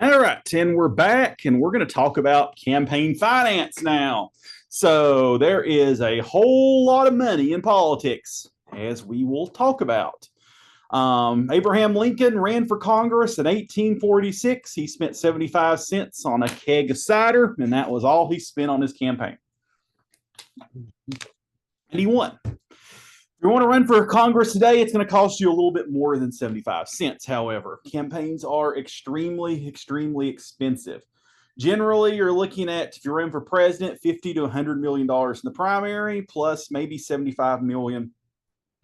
All right, and we're back, and we're going to talk about campaign finance now. So, there is a whole lot of money in politics, as we will talk about. Abraham Lincoln ran for Congress in 1846. He spent 75 cents on a keg of cider, and that was all he spent on his campaign. And he won. If you want to run for Congress today, it's going to cost you a little bit more than 75 cents. However, campaigns are extremely, extremely expensive. Generally, you're looking at, if you're running for president, $50 to $100 million in the primary, plus maybe $75 million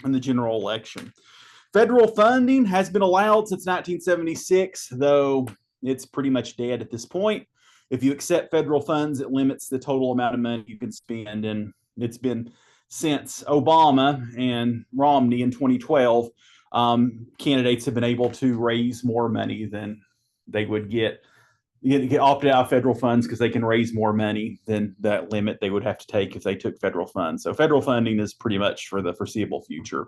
in the general election. Federal funding has been allowed since 1976, though it's pretty much dead at this point. If you accept federal funds, it limits the total amount of money you can spend, and it's been since Obama and Romney in 2012, candidates have been able to raise more money than they would get opted out of federal funds because they can raise more money than that limit they would have to take if they took federal funds. So federal funding is pretty much for the foreseeable future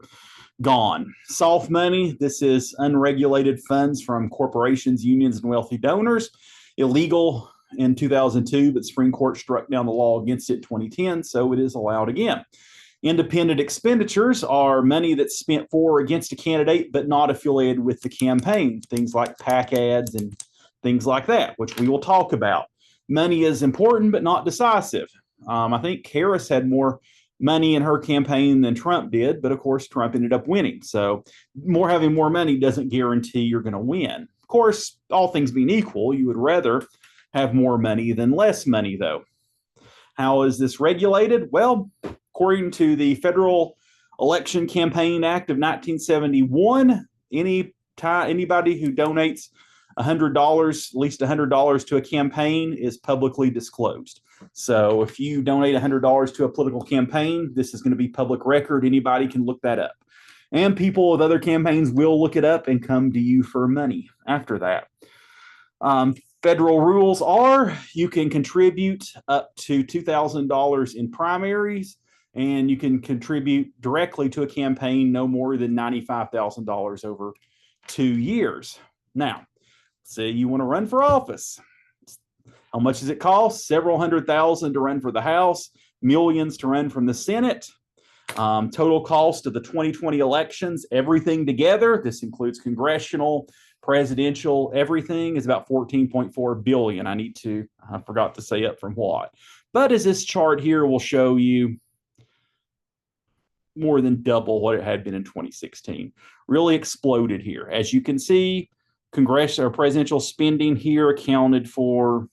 gone. Soft money, this is unregulated funds from corporations, unions, and wealthy donors. Illegal in 2002, but the Supreme Court struck down the law against it in 2010, so it is allowed again. Independent expenditures are money that's spent for or against a candidate, but not affiliated with the campaign. Things like PAC ads and things like that, which we will talk about. Money is important, but not decisive. I think Harris had more money in her campaign than Trump did, but of course, Trump ended up winning. So having more money doesn't guarantee you're going to win. Of course, all things being equal, you would rather have more money than less money, though. How is this regulated? Well, according to the Federal Election Campaign Act of 1971, anybody who donates $100, at least $100 to a campaign is publicly disclosed. So if you donate $100 to a political campaign, this is going to be public record. Anybody can look that up. And people with other campaigns will look it up and come to you for money after that. Federal rules are you can contribute up to $2,000 in primaries, and you can contribute directly to a campaign no more than $95,000 over 2 years. Now, say you want to run for office. How much does it cost? Several $100,000 to run for the House, millions to run from the Senate. Total cost of the 2020 elections, everything together, this includes congressional, presidential, everything, is about $14.4 billion. I forgot to say up from what. But as this chart here will show you, more than double what it had been in 2016. Really exploded here. As you can see, congressional or presidential spending here accounted for a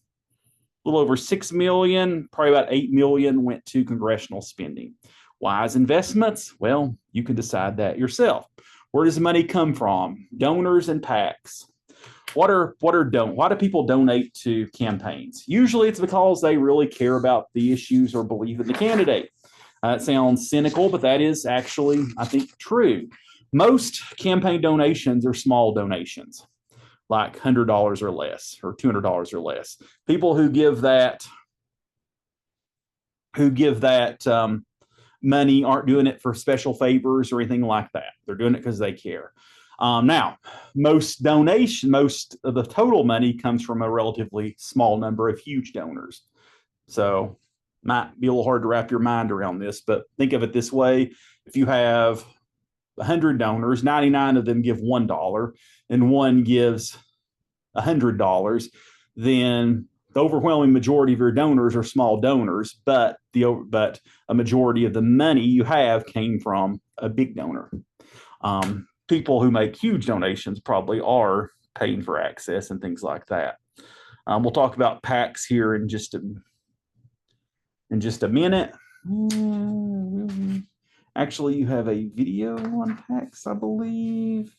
little over $6 million, probably about $8 million went to congressional spending. Wise investments? Well, you can decide that yourself. Where does the money come from? Donors and PACs. Why do people donate to campaigns? Usually it's because they really care about the issues or believe in the candidate. It sounds cynical, but that is actually, I think, true. Most campaign donations are small donations, like $100 or less, or $200 or less. People who give that money aren't doing it for special favors or anything like that. They're doing it because they care. Now, most of the total money comes from a relatively small number of huge donors. So might be a little hard to wrap your mind around this, but think of it this way. If you have 100 donors, 99 of them give $1 and one gives $100, then the overwhelming majority of your donors are small donors, but a majority of the money you have came from a big donor. People who make huge donations probably are paying for access and things like that. We'll talk about PACs here in just a minute. Actually, you have a video on PACs, I believe.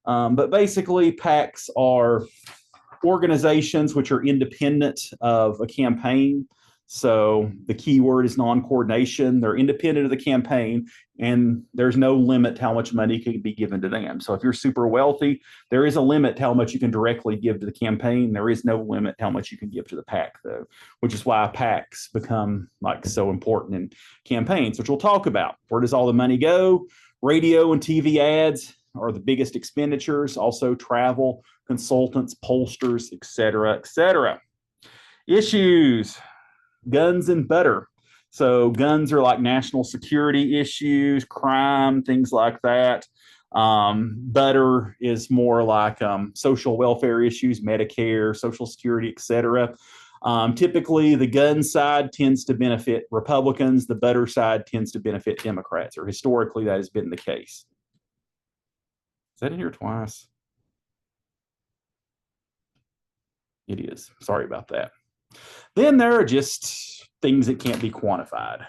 But basically, PACs are organizations which are independent of a campaign. So the key word is non-coordination. They're independent of the campaign, and there's no limit to how much money can be given to them. So if you're super wealthy, there is a limit to how much you can directly give to the campaign. There is no limit to how much you can give to the PAC, though, which is why PACs become so important in campaigns, which we'll talk about. Where does all the money go? Radio and TV ads. are the biggest expenditures, also travel, consultants, pollsters, etc., etc. Issues, guns and butter. So guns are like national security issues, crime, things like that. Butter is more like social welfare issues, Medicare, Social Security, etc. Typically, the gun side tends to benefit Republicans. The butter side tends to benefit Democrats, or historically that has been the case. Is that in here twice? It is. Sorry about that. Then there are just things that can't be quantified.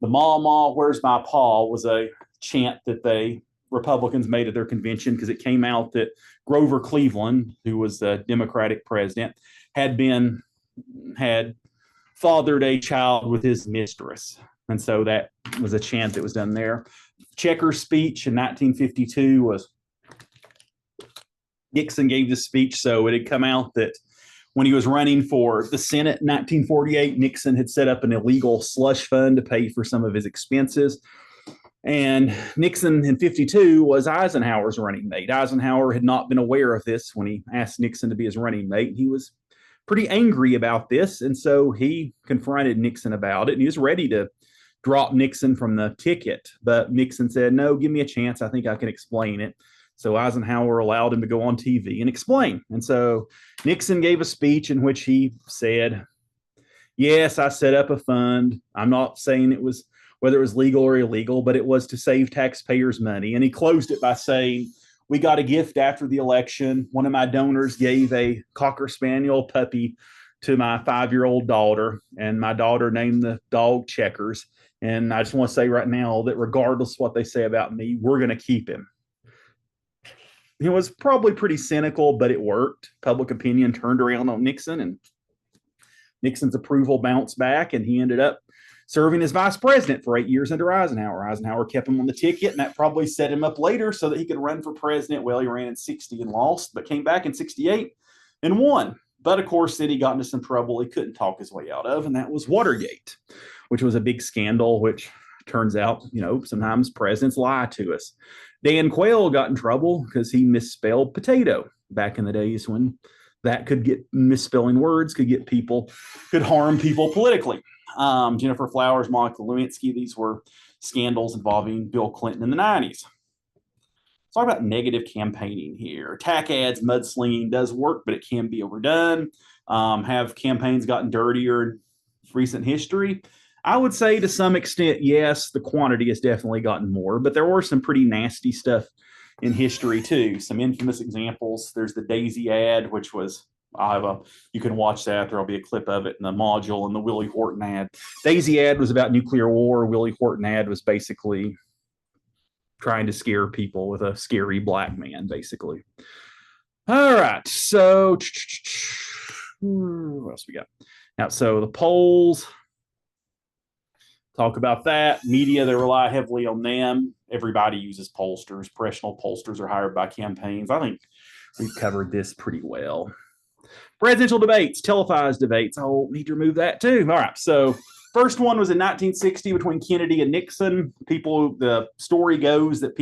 The Ma, where's my paw was a chant that Republicans made at their convention because it came out that Grover Cleveland, who was the Democratic president, had fathered a child with his mistress. And so that was a chant that was done there. Checker's speech in 1952 was Nixon gave this speech. So it had come out that when he was running for the Senate in 1948, Nixon had set up an illegal slush fund to pay for some of his expenses. And Nixon in 52 was Eisenhower's running mate. Eisenhower had not been aware of this when he asked Nixon to be his running mate. He was pretty angry about this. And so he confronted Nixon about it. And he was ready to drop Nixon from the ticket. But Nixon said, no, give me a chance. I think I can explain it. So Eisenhower allowed him to go on TV and explain. And so Nixon gave a speech in which he said, yes, I set up a fund. I'm not saying it was whether it was legal or illegal, but it was to save taxpayers money. And he closed it by saying, we got a gift after the election. One of my donors gave a Cocker Spaniel puppy to my 5-year-old daughter, and my daughter named the dog Checkers. And I just want to say right now that regardless of what they say about me, we're going to keep him. It was probably pretty cynical, but it worked. Public opinion turned around on Nixon, and Nixon's approval bounced back, and he ended up serving as vice president for 8 years under Eisenhower. Eisenhower kept him on the ticket, and that probably set him up later so that he could run for president. Well, he ran in 60 and lost, but came back in 68 and won. But of course, then he got into some trouble he couldn't talk his way out of, and that was Watergate, which was a big scandal, which turns out, sometimes presidents lie to us. Dan Quayle got in trouble because he misspelled potato back in the days when that could get misspelling words, could harm people politically. Jennifer Flowers, Monica Lewinsky, these were scandals involving Bill Clinton in the 90s. Let's talk about negative campaigning here. Attack ads, mudslinging does work, but it can be overdone. Have campaigns gotten dirtier in recent history? I would say to some extent, yes, the quantity has definitely gotten more, but there were some pretty nasty stuff in history too. Some infamous examples. There's the Daisy ad, which was you can watch that. There'll be a clip of it in the module, and the Willie Horton ad. Daisy ad was about nuclear war. Willie Horton ad was basically trying to scare people with a scary black man, basically. All right. So what else we got? Now, so the polls. Talk about that. Media, they rely heavily on them. Everybody uses pollsters. Professional pollsters are hired by campaigns. I think we've covered this pretty well. Presidential debates, televised debates. I'll need to remove that too. All right. So first one was in 1960 between Kennedy and Nixon. The story goes that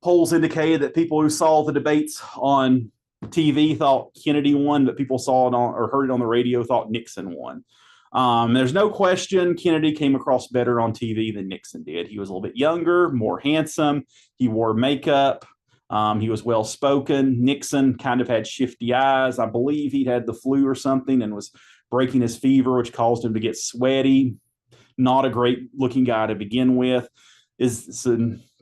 polls indicated that people who saw the debates on TV thought Kennedy won, but people saw it or heard it on the radio thought Nixon won. There's no question Kennedy came across better on TV than Nixon did. He was a little bit younger, more handsome. He wore makeup. He was well-spoken. Nixon kind of had shifty eyes. I believe he'd had the flu or something and was breaking his fever, which caused him to get sweaty. Not a great-looking guy to begin with.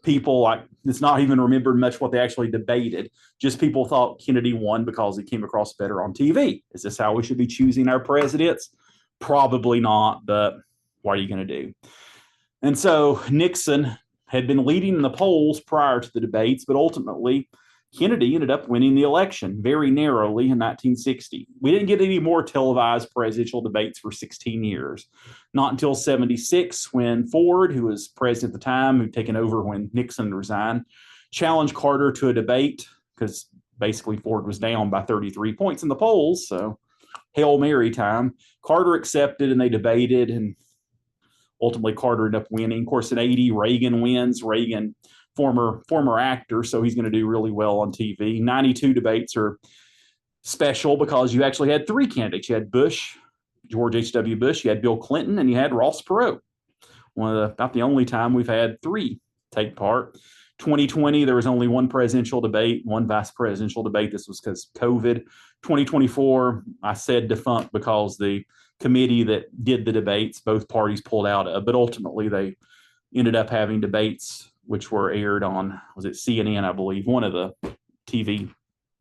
People it's not even remembered much what they actually debated. Just people thought Kennedy won because he came across better on TV. Is this how we should be choosing our presidents? Probably not, but what are you going to do? And so Nixon had been leading in the polls prior to the debates, but ultimately Kennedy ended up winning the election very narrowly in 1960. We didn't get any more televised presidential debates for 16 years. Not until 76, when Ford, who was president at the time, who'd taken over when Nixon resigned, challenged Carter to a debate because basically Ford was down by 33 points in the polls. So Hail Mary time. Carter accepted and they debated, and ultimately Carter ended up winning. Of course, in 80, Reagan wins. Reagan former actor, so he's going to do really well on TV. 92 debates are special because you actually had three candidates. You had Bush, George H.W. Bush, you had Bill Clinton, and you had Ross Perot. About the only time we've had three take part. 2020, there was only one presidential debate, one vice presidential debate. This was because COVID. 2024, I said defunct because the committee that did the debates, both parties pulled out of, but ultimately they ended up having debates which were aired on, was it CNN, I believe, one of the TV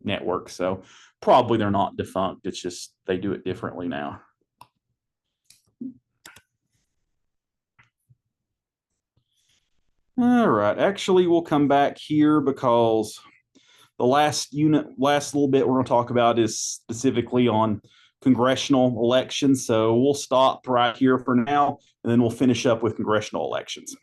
networks. So probably they're not defunct. It's just they do it differently now. All right. Actually, we'll come back here because the last little bit we're going to talk about is specifically on congressional elections. So we'll stop right here for now, and then we'll finish up with congressional elections.